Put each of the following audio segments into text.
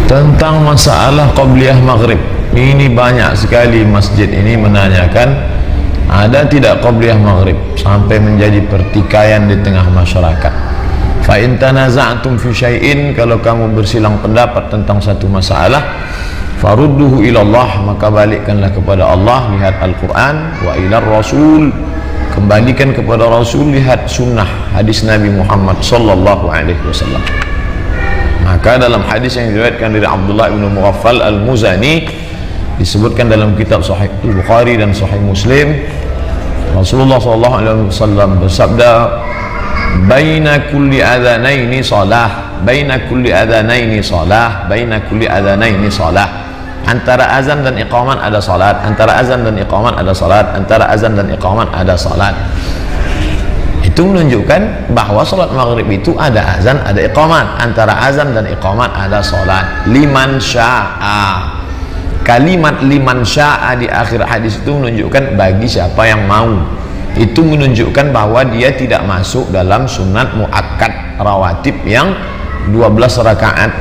tentang masalah qabliyah maghrib. Ini banyak sekali masjid ini menanyakan, ada tidak qabliyah maghrib, sampai menjadi pertikaian di tengah masyarakat. Fa in tanaza'tum fi syai'in, kalau kamu bersilang pendapat tentang satu masalah, farudduhu ilallah, maka balikkanlah kepada Allah, lihat Al-Quran, wa ilar Rasul, kembalikan kepada Rasul, lihat sunnah hadis Nabi Muhammad sallallahu alaihi wasallam. Maka dalam hadis yang diriwayatkan dari Abdullah bin Mughaffal Al-Muzani, disebutkan dalam kitab Sahih Bukhari dan Sahih Muslim, Rasulullah sallallahu alaihi wasallam bersabda, baina kulli adhanaini salah, baina kulli adhanaini salah, baina kulli adhanaini salah. Antara azan dan iqamat ada salat, antara azan dan iqamat ada salat, antara azan dan iqamat ada salat. Itu menunjukkan bahwa salat maghrib itu ada azan, ada iqamat. Antara azan dan iqamat ada salat. Liman sya'a. Kalimat liman sya'a di akhir hadis itu menunjukkan bagi siapa yang mau. Itu menunjukkan bahwa dia tidak masuk dalam sunat muakkad rawatib yang 12 rakaat.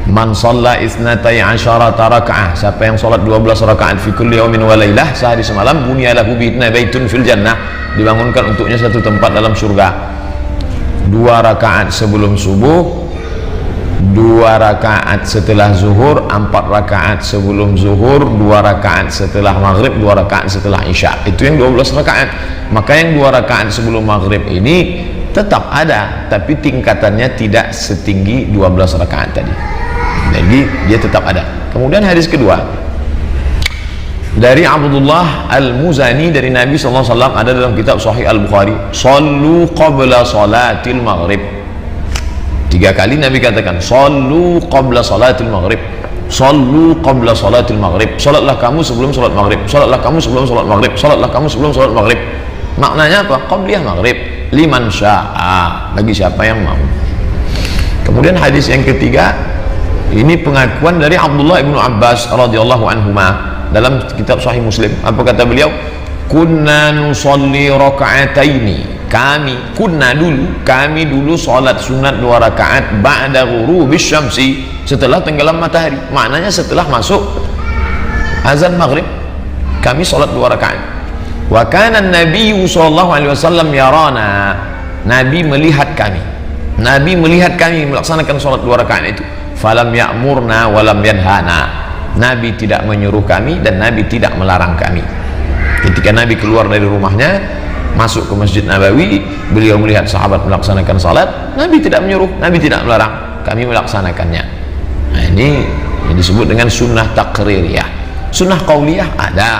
Man shalla isnatai asyarata raka'ah, siapa yang salat 12 rakaat fi kulli yaumin wa lailah, sehari semalam, bunya lahu baitun fil jannah, dibangunkan untuknya satu tempat dalam surga. 2 rakaat sebelum subuh, 2 rakaat setelah zuhur, 4 rakaat sebelum zuhur, 2 rakaat setelah maghrib, 2 rakaat setelah isya. Itu yang 12 rakaat. Maka yang 2 rakaat sebelum maghrib ini tetap ada, tapi tingkatannya tidak setinggi 12 rakaat tadi. Jadi dia tetap ada. Kemudian hadis kedua dari Abdullah Al-Muzani dari Nabi SAW, ada dalam kitab Sahih Al-Bukhari, sallu qabla salatil maghrib. 3 kali Nabi katakan sallu qabla salatil maghrib, sallu qabla salatil maghrib, salatlah kamu sebelum salat maghrib, salatlah kamu sebelum salat maghrib, salatlah kamu sebelum salat maghrib. Maknanya apa? Qabliyah maghrib, liman sya'a, bagi siapa yang mau. Kemudian hadis yang ketiga, ini pengakuan dari Abdullah bin Abbas radhiyallahu anhuma dalam kitab Sahih Muslim. Apa kata beliau? Kunna nusalli raka'ataini, kami dulu salat sunat 2 rakaat ba'da ghurubis syamsi, setelah tenggelam matahari. Maknanya setelah masuk azan maghrib kami salat 2 rakaat. Wa kana an-nabiy sallallahu alaihi wasallam yarana, Nabi melihat kami melaksanakan salat 2 rakaat itu. Falam ya'murna walam yanhana, Nabi tidak menyuruh kami dan Nabi tidak melarang kami. Ketika Nabi keluar dari rumahnya masuk ke Masjid Nabawi, beliau melihat sahabat melaksanakan salat, Nabi tidak menyuruh, Nabi tidak melarang, kami melaksanakannya. Nah, ini yang disebut dengan sunnah taqririyah. Sunnah qauliyah ada,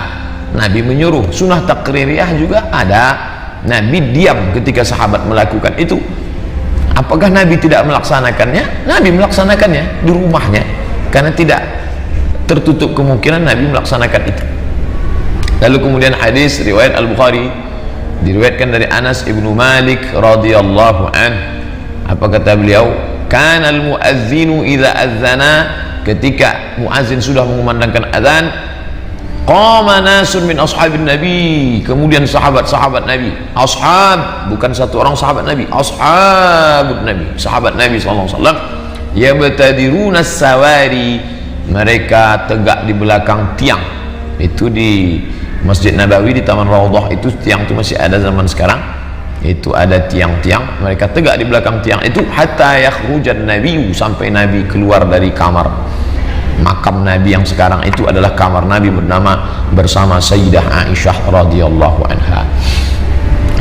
Nabi menyuruh. Sunnah taqririyah juga ada, Nabi diam ketika sahabat melakukan itu. Apakah Nabi tidak melaksanakannya? Nabi melaksanakannya di rumahnya, karena tidak tertutup kemungkinan Nabi melaksanakan itu. Lalu kemudian hadis riwayat Al-Bukhari, diriwayatkan dari Anas ibnu Malik radhiyallahu an. Apa kata beliau? Kana al-muazzinu idza adzana, ketika muazzin sudah mengumandangkan azan, qama nasun min ashabin nabi, kemudian sahabat-sahabat Nabi, ashab bukan satu orang sahabat Nabi, ashabun Nabi, sahabat Nabi sallallahu alaihi wasallam, yabtadiruna sawari, mereka tegak di belakang tiang. Itu di Masjid Nabawi di Taman Raudhah, itu tiang itu masih ada zaman sekarang. Itu ada tiang-tiang, mereka tegak di belakang tiang itu hatta yakhrujan nabiyyu, sampai Nabi keluar dari kamar. Makam Nabi yang sekarang itu adalah kamar Nabi bersama Sayyidah Aisyah radhiyallahu anha.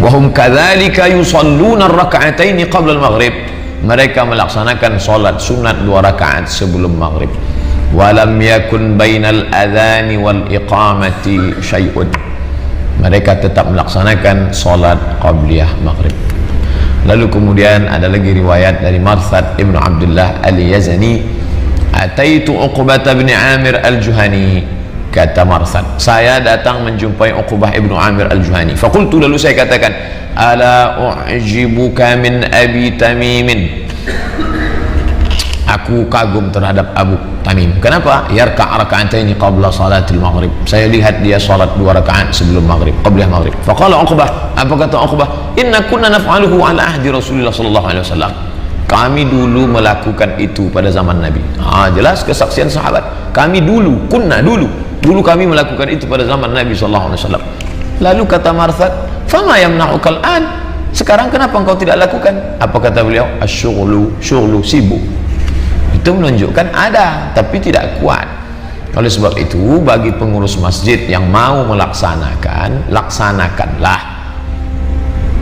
Wa hum kadzalika yusalluna ar-rak'ataini qabla al-maghrib, mereka melaksanakan salat sunat 2 rakaat sebelum maghrib. Walam yakun bainal adhani wal iqamati syai'un, mereka tetap melaksanakan salat qabliyah maghrib. Lalu kemudian ada lagi riwayat dari Marsad ibnu Abdullah al-Yazani, ataitu Uqbah bin Amir al-Juhani, kata Marsad, saya datang menjumpai Uqbah ibnu Amir al-Juhani. Fakultu, lalu saya katakan, ala u'jibuka min Abi Tamimin, aku kagum terhadap Abu Tamim. Kenapa? Yarka' raka'ataini qabla salatil maghrib, saya lihat dia salat 2 rakaat sebelum maghrib, qabliyah maghrib. Faqala Uqbah, apa kata Uqbah? Inna kunna naf'aluhu ala ahdi Rasulullah sallallahu alaihi wasallam, kami dulu melakukan itu pada zaman Nabi. Jelas kesaksian sahabat, kami dulu, dulu kami melakukan itu pada zaman Nabi SAW. Lalu kata Marsad, fama yamna'ukal an, sekarang kenapa engkau tidak lakukan? Apa kata beliau? Syughlu, sibuk. Itu menunjukkan ada, tapi tidak kuat. Oleh sebab itu, bagi pengurus masjid yang mau melaksanakan, laksanakanlah.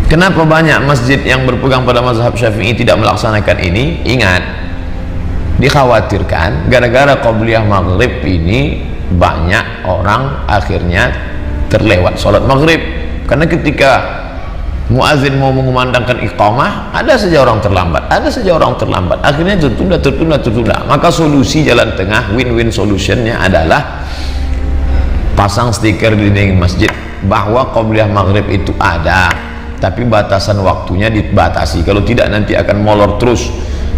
Kenapa banyak masjid yang berpegang pada mazhab Syafi'i tidak melaksanakan ini? Ingat, dikhawatirkan gara-gara qabliyah maghrib ini banyak orang akhirnya terlewat sholat maghrib. Karena ketika muazin mau mengumandangkan iqamah, ada saja orang terlambat, akhirnya tertunda. Maka solusi jalan tengah, win-win solutionnya adalah pasang stiker di dinding masjid bahwa qabliyah maghrib itu ada, tapi batasan waktunya dibatasi. Kalau tidak nanti akan molor terus,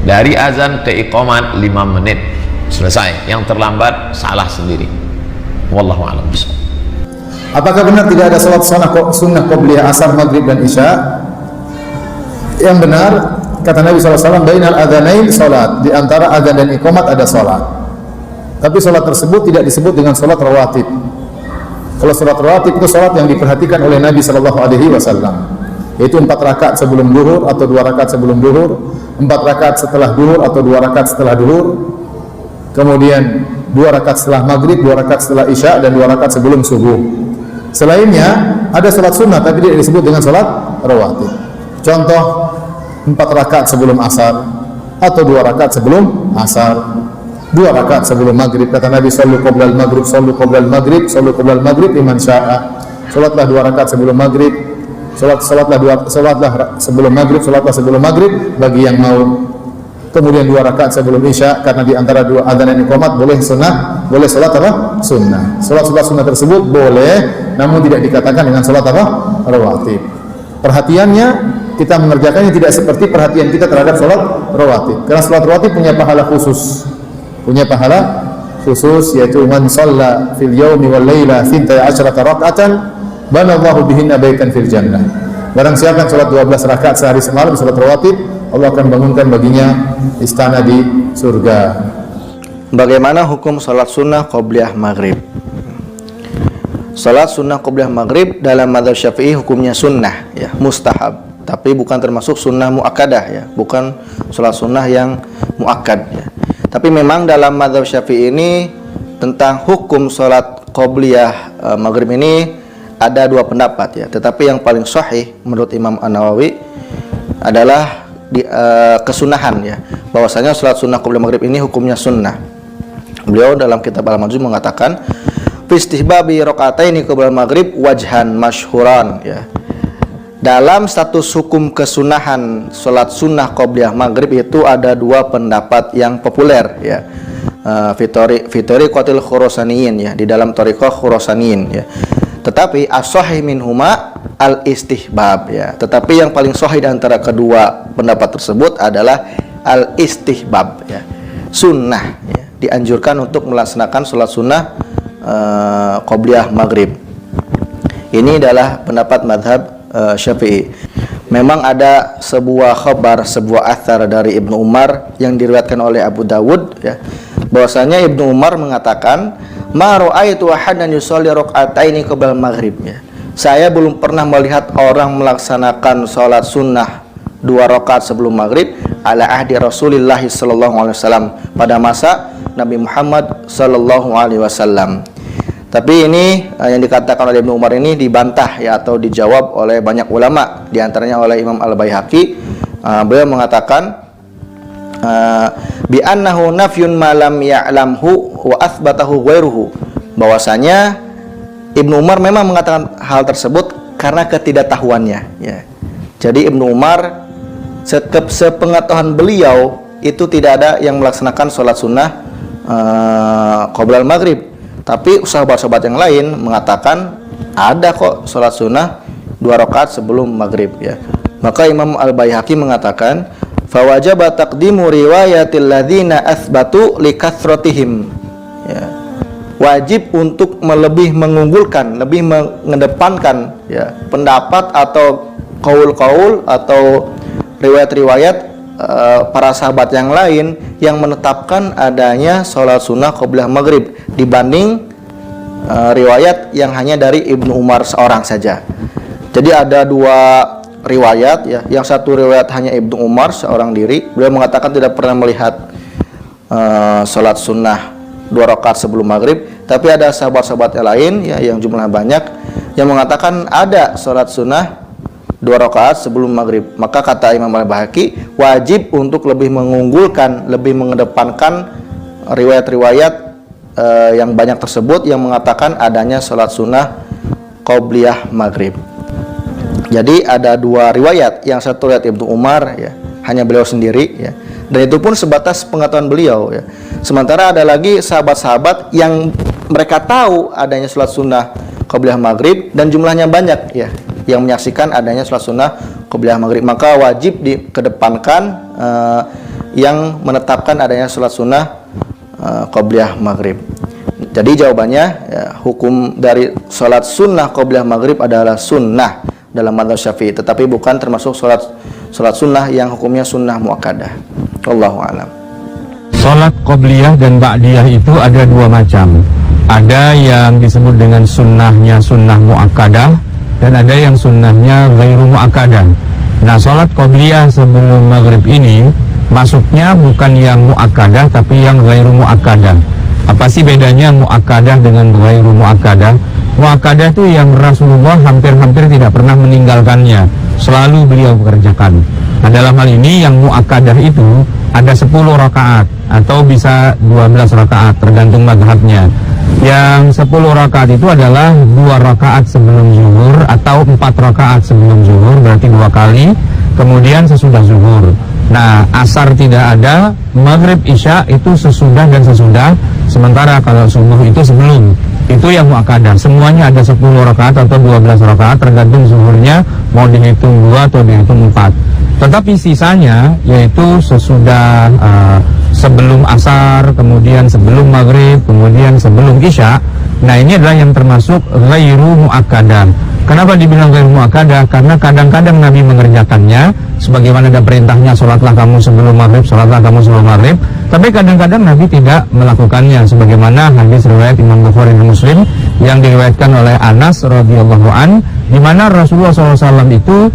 dari azan ke iqamat 5 menit selesai, yang terlambat salah sendiri. Wallahu a'lam bishawab. Apakah benar tidak ada salat sunnah qabliyah asar, maghrib dan isya? Yang benar, kata Nabi SAW, bainal adzanain salat, di antara adzan dan iqamat ada salat. Tapi salat tersebut tidak disebut dengan salat rawatib. Kalau salat rawatib itu salat yang diperhatikan oleh Nabi SAW, yaitu 4 rakaat sebelum duhur atau 2 rakaat sebelum duhur, 4 rakaat setelah duhur atau 2 rakaat setelah duhur, kemudian 2 rakaat setelah maghrib, 2 rakaat setelah isya, dan 2 rakaat sebelum subuh. Selainnya ada salat sunnah tapi tidak disebut dengan salat rawatib. Contoh, 4 rakaat sebelum asar atau 2 rakaat sebelum asar, 2 rakaat sebelum maghrib. Kata Nabi, sallu qoblal maghrib, sallu qoblal maghrib, sallu qoblal maghrib liman sya'a. Salatlah 2 rakaat sebelum maghrib, salatlah sebelum maghrib, salatlah sebelum maghrib bagi yang mau. Kemudian 2 rakaat sebelum isya, karena di antara 2 adzan dan iqamat boleh sunnah, boleh salat apa? Sunnah. Salat sunnah tersebut boleh, namun tidak dikatakan dengan salat apa? Rawatib. Perhatiannya, kita mengerjakannya tidak seperti perhatian kita terhadap salat rawatib. Karena salat rawatib punya pahala khusus, yaitu man shalla fil yaumi wal laila 12 raka'atan banallahu bihinna baitan fil jannah. Barang siapa yang salat 12 rakaat sehari semalam salat rawatib, Allah akan bangunkan baginya istana di surga. Bagaimana hukum salat sunnah qabliyah maghrib? Salat sunnah qabliyah maghrib dalam mazhab Syafi'i hukumnya sunnah, ya, mustahab, tapi bukan termasuk sunnah muakkadah, ya, bukan salat sunnah yang muakkad, ya. Tapi memang dalam mazhab Syafi'i ini tentang hukum salat qabliyah maghrib ini ada 2 pendapat, ya. Tetapi yang paling sahih menurut Imam An-Nawawi adalah kesunahan, ya, bahwasanya salat sunnah qabliyah maghrib ini hukumnya sunnah. Beliau dalam kitab Al-Majmu' mengatakan fi istihbabi rakaataini qablal maghrib wajhan masyhuran, ya. Dalam status hukum kesunahan salat sunnah qabliyah maghrib itu ada 2 pendapat yang populer, ya. Fitori qatil khurasaniyin, ya, di dalam thariqah khurasaniyin, ya. Tetapi as-sahih minhuma al-istihbab, ya. Tetapi yang paling sahih antara kedua pendapat tersebut adalah al-istihbab, ya. Sunnah, ya. Dianjurkan untuk melaksanakan salat sunnah qabliyah maghrib. Ini adalah pendapat madhab Syafi'i. Memang ada sebuah khabar, sebuah athar dari Ibnu Umar yang diriwayatkan oleh Abu Dawud, ya, bahwasanya Ibnu Umar mengatakan, ma ra'aitu ahadan yusalli raka'ataini qabla maghrib, ya. Saya belum pernah melihat orang melaksanakan salat sunnah 2 rakaat sebelum maghrib ala ahdi Rasulillah sallallahu alaihi wasallam, pada masa Nabi Muhammad sallallahu alaihi wasallam. Tapi ini yang dikatakan oleh Ibnu Umar ini dibantah, ya, atau dijawab oleh banyak ulama, diantaranya oleh Imam Al-Baihaqi. Beliau mengatakan bi annahu nafyun ma lam ya'lamhu wa athbatahu ghairuhu, bahwasanya Ibnu Umar memang mengatakan hal tersebut karena ketidaktahuannya, ya. Jadi Ibnu Umar sepengetahuan beliau itu tidak ada yang melaksanakan sholat sunnah qoblal maghrib. Tapi sahabat-sahabat yang lain mengatakan ada kok sholat sunnah 2 rakaat sebelum maghrib, ya. Maka Imam Al-Baihaqi mengatakan fawajaba taqdimu riwayatil ladzina athbatu likathratihim, ya. Wajib untuk lebih mengunggulkan, lebih mengedepankan, ya, pendapat atau kaul-kaul atau riwayat-riwayat para sahabat yang lain yang menetapkan adanya sholat sunnah qobliyah maghrib dibanding riwayat yang hanya dari Ibnu Umar seorang saja. Jadi ada dua riwayat ya, yang satu riwayat hanya Ibnu Umar seorang diri, beliau mengatakan tidak pernah melihat sholat sunnah 2 rakaat sebelum maghrib. Tapi ada sahabat-sahabat yang lain ya, yang jumlahnya banyak, yang mengatakan ada sholat sunnah 2 rakaat sebelum maghrib. Maka kata Imam Al-Baihaqi, wajib untuk lebih mengunggulkan, lebih mengedepankan riwayat-riwayat yang banyak tersebut yang mengatakan adanya sholat sunnah qobliyah maghrib. Jadi ada 2 riwayat, yang satu riwayat Ibnu Umar ya, hanya beliau sendiri ya, dan itu pun sebatas pengetahuan beliau ya. Sementara ada lagi sahabat-sahabat yang mereka tahu adanya sholat sunnah qobliyah maghrib dan jumlahnya banyak ya, yang menyaksikan adanya sholat sunnah qobliyah maghrib. Maka wajib dikedepankan yang menetapkan adanya sholat sunnah qobliyah maghrib. Jadi jawabannya ya, hukum dari sholat sunnah qobliyah maghrib adalah sunnah dalam madzhab Syafi'i, tetapi bukan termasuk sholat sunnah yang hukumnya sunnah muakkadah. Wallahu a'lam. Sholat qobliyah dan ba'diyah itu ada 2 macam. Ada yang disebut dengan sunnahnya sunnah muakkadah, dan ada yang sunnahnya ghairu muakkadah. Nah, sholat qobliyah sebelum maghrib ini masuknya bukan yang muakkadah tapi yang ghairu muakkadah. Apa sih bedanya muakkadah dengan ghairu muakkadah? Muakkadah itu yang Rasulullah hampir-hampir tidak pernah meninggalkannya, selalu beliau kerjakan. Nah, dalam hal ini yang muakkadah itu ada 10 rakaat atau bisa 12 rakaat tergantung mazhabnya. Yang 10 rakaat itu adalah 2 rakaat sebelum zuhur atau 4 rakaat sebelum zuhur, berarti 2 kali, kemudian sesudah zuhur. Nah, asar tidak ada, maghrib isya itu sesudah dan sesudah, sementara kalau subuh itu sebelum. Itu yang muakkadah, semuanya ada 10 rakaat atau 12 rakaat tergantung zuhurnya mau dihitung 2 atau dihitung 4. Tetapi sisanya yaitu sesudah sebelum asar, kemudian sebelum maghrib, kemudian sebelum isya. Nah, ini adalah yang termasuk ghairu muakkadah. Kenapa dibilang ghairu muakkadah? Karena kadang-kadang Nabi mengerjakannya sebagaimana ada perintahnya, sholatlah kamu sebelum maghrib, sholatlah kamu sebelum maghrib. Tapi kadang-kadang Nabi tidak melakukannya, sebagaimana hadis riwayat Imam Bukhari dan Muslim yang diriwayatkan oleh Anas radhiyallahu an, di mana Rasulullah SAW itu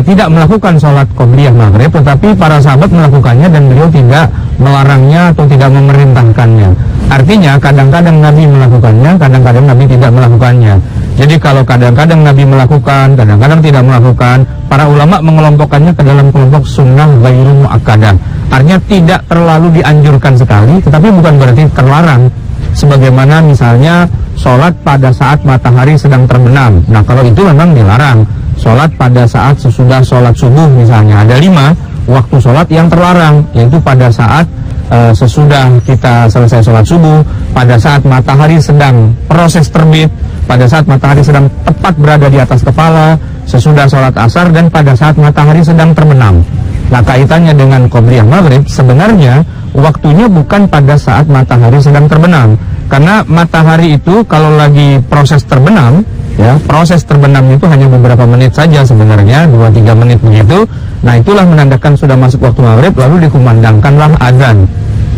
tidak melakukan sholat qobliyah maghrib, tetapi para sahabat melakukannya dan beliau tidak melarangnya atau tidak memerintahkannya. Artinya kadang-kadang Nabi melakukannya, kadang-kadang Nabi tidak melakukannya. Jadi kalau kadang-kadang Nabi melakukan, kadang-kadang tidak melakukan, para ulama mengelompokkannya ke dalam kelompok sunnah ghairu muakkadah. Artinya tidak terlalu dianjurkan sekali, tetapi bukan berarti terlarang. Sebagaimana misalnya sholat pada saat matahari sedang terbenam. Nah, kalau itu memang dilarang. Sholat pada saat sesudah sholat subuh misalnya, ada 5 waktu sholat yang terlarang, yaitu pada saat sesudah kita selesai sholat subuh, pada saat matahari sedang proses terbit, pada saat matahari sedang tepat berada di atas kepala, sesudah sholat asar, dan pada saat matahari sedang terbenam. Nah, kaitannya dengan qobliyah maghrib sebenarnya waktunya bukan pada saat matahari sedang terbenam, karena matahari itu kalau lagi proses terbenam, ya, proses terbenam itu hanya beberapa menit saja sebenarnya, 2-3 menit begitu. Nah, itulah menandakan sudah masuk waktu maghrib, lalu dikumandangkanlah azan.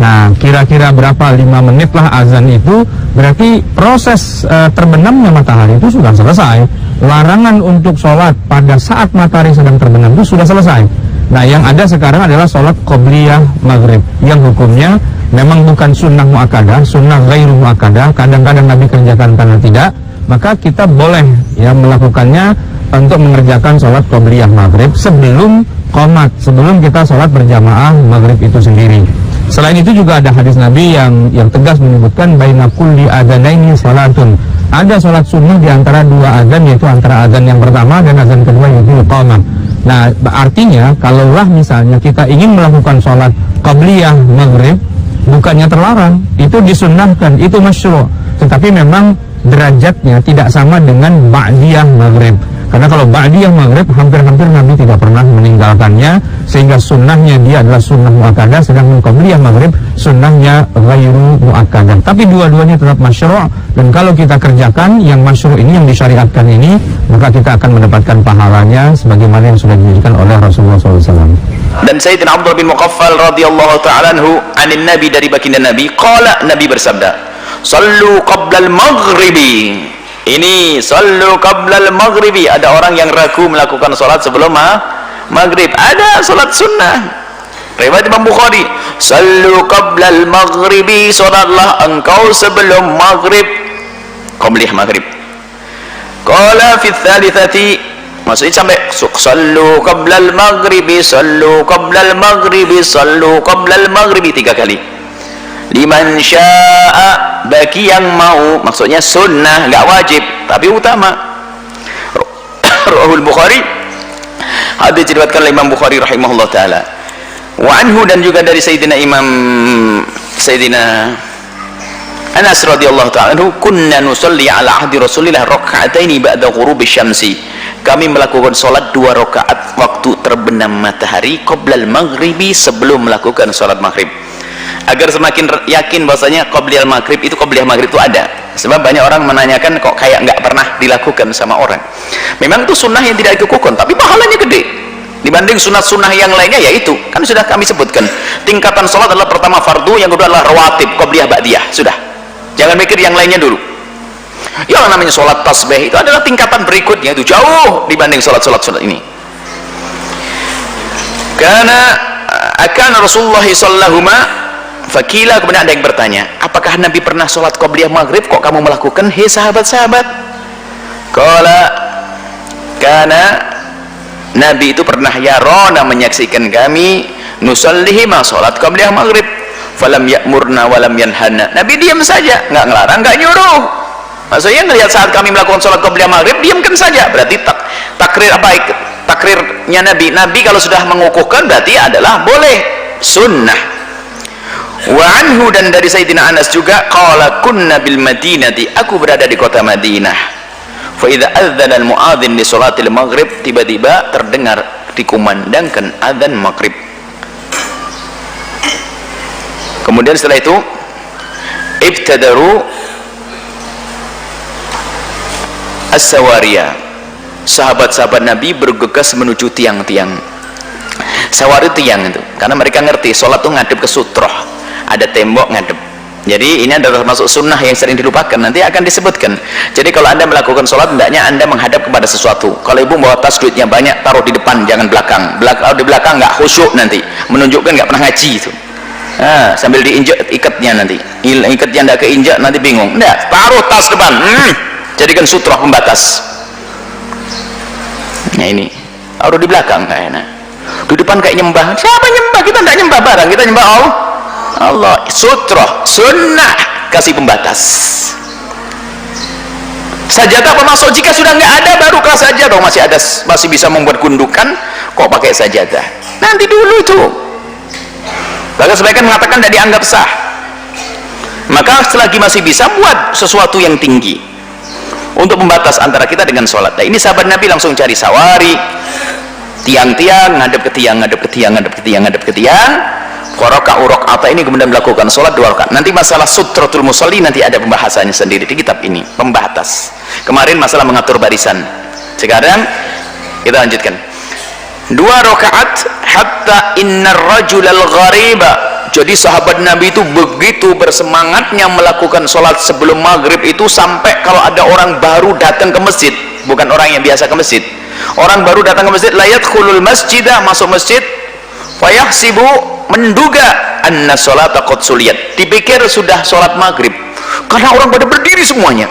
Nah, kira-kira berapa, 5 menit lah azan itu, berarti proses terbenamnya matahari itu sudah selesai. Larangan untuk sholat pada saat matahari sedang terbenam itu sudah selesai. Nah, yang ada sekarang adalah sholat qobliyah maghrib, yang hukumnya memang bukan sunnah muakkadah, sunnah ghairu muakkadah. Kadang-kadang Nabi kerjakan, kadang tidak. Maka kita boleh ya melakukannya untuk mengerjakan sholat qobliyah maghrib sebelum qomat, sebelum kita sholat berjamaah maghrib itu sendiri. Selain itu juga ada hadis Nabi yang tegas menyebutkan baina kulli adzanaini salatun. Ada sholat sunnah di antara 2 azan, yaitu antara azan yang pertama dan azan kedua, yaitu iqamah. Nah, artinya kalaulah misalnya kita ingin melakukan sholat qobliyah maghrib, bukannya terlarang, itu disunnahkan, itu masyru', tetapi memang derajatnya tidak sama dengan ba'diyah maghrib. Karena kalau ba'diyah maghrib hampir-hampir Nabi tidak pernah meninggalkannya, sehingga sunnahnya dia adalah sunnah muakkadah, sedangkan qobliyah maghrib sunnahnya ghairu muakkadah. Tapi dua-duanya tetap masyru', dan kalau kita kerjakan yang masyru' ini, yang disyariatkan ini, maka kita akan mendapatkan pahalanya sebagaimana yang sudah dijanjikan oleh Rasulullah SAW. Dan Sayyidina Abdullah bin Muqaffal radhiyallahu ta'ala anhu anin Nabi, dari baginda Nabi, qala, Nabi bersabda, sallu qablal maghribi. Ini sallu qablal maghribi, ada orang yang ragu melakukan salat sebelum maghrib. Ada salat sunnah. Riwayat Imam Bukhari, sallu qablal maghribi, salatlah engkau sebelum maghrib, qabliyah maghrib. Qala fi tsalitsati, maksudnya sampai sallu qablal maghribi, sallu qablal maghribi, sallu qablal maghribi 3 kali. Liman syaa, bagi yang mau, maksudnya sunnah, enggak wajib tapi utama. Rawahul Bukhari, hadis diriwayatkan oleh Imam Bukhari rahimahullah taala. Wa anhu, dan juga dari Sayyidina Anas radhiyallahu ta'ala anhu, kunna nusalli ala ahdi Rasulillah raka'ataini ba'da ghurubi syamsi. Kami melakukan salat 2 rakaat waktu terbenam matahari, qoblal maghribi, sebelum melakukan salat maghrib. Agar semakin yakin bahwasanya qobliyah maghrib itu, qobliyah maghrib itu ada. Sebab banyak orang menanyakan kok kayak nggak pernah dilakukan sama orang. Memang itu sunnah yang tidak dikukuhkan, tapi pahalanya gede dibanding sunat-sunnah yang lainnya. Yaitu kan sudah kami sebutkan, tingkatan salat adalah pertama fardu, yang kedua adalah rawatib, qobliyah, ba'diyah. Sudah, jangan mikir yang lainnya dulu. Yang namanya sholat tasbih itu adalah tingkatan berikutnya, itu jauh dibanding sholat-sholat ini. Karena akan Rasulullah sallallahu fakila, kemudian ada yang bertanya, apakah Nabi pernah sholat qobliyah maghrib, kok kamu melakukan, hei sahabat-sahabat? Qala, karena Nabi itu pernah yarona, menyaksikan kami, nusallihima, sholat qobliyah maghrib, falam ya'murna walam yanhana. Nabi diam saja, nggak ngelarang, nggak nyuruh. Maksudnya ngelihat saat kami melakukan sholat qobliyah maghrib, diamkan saja. Berarti takrir apa? Takrirnya Nabi kalau sudah mengukuhkan berarti adalah boleh, sunnah. Wa anhu, dan dari Sayyidina Anas juga, qala kunna bil Madinati, aku berada di kota Madinah. Fa idza adzana al muadzin li sholatil maghrib, tiba-tiba terdengar dikumandangkan adzan maghrib. Kemudian setelah itu ibtadaru as-sawariyah, sahabat-sahabat Nabi bergegas menuju tiang-tiang. Sawari tiang itu karena mereka ngerti sholat itu ngadep ke sutroh, ada tembok ngadep. Jadi ini adalah termasuk sunnah yang sering dilupakan, nanti akan disebutkan. Jadi kalau anda melakukan sholat, hendaknya anda menghadap kepada sesuatu. Kalau ibu bawa tas duitnya banyak, taruh di depan, jangan belakang. Kalau di belakang nggak khusyuk, nanti menunjukkan nggak pernah ngaji itu. Sambil diinjak ikatnya, nanti ikatnya nggak keinjak, nanti bingung. Nggak, taruh tas depan, jadikan sutroh pembatas. Nah ini taruh di belakang nggak enak, di depan kayak nyembah. Siapa nyembah? Kita nggak nyembah barang, kita nyembah Allah. Sutroh, sunnah, kasih pembatas. Sajadah pemasuk, jika sudah nggak ada baru kelas saja dong, masih bisa membuat gundukan, kok pakai sajadah nanti dulu itu. Bahkan sebagian mengatakan tidak dianggap sah. Maka selagi masih bisa, buat sesuatu yang tinggi untuk membatas antara kita dengan sholat. Nah, ini sahabat Nabi langsung cari sawari, tiang-tiang, ngadep ke tiang, ngadep ke tiang, ngadep ke tiang, ngadep ke tiang, qoraka urok'ata, ini kemudian melakukan sholat 2 rakaat. Nanti masalah sutratul musalli nanti ada pembahasannya sendiri di kitab ini, pembatas. Kemarin masalah mengatur barisan, sekarang kita lanjutkan. 2 rakaat hatta innar rajulal ghariba. Jadi sahabat Nabi itu begitu bersemangatnya melakukan sholat sebelum maghrib itu, sampai kalau ada orang baru datang ke masjid, bukan orang yang biasa ke masjid, orang baru datang ke masjid, layat khulul masjidah, masuk masjid, fayahsibu, menduga anna sholata qad suliyat, dipikir sudah sholat maghrib, karena orang pada berdiri semuanya.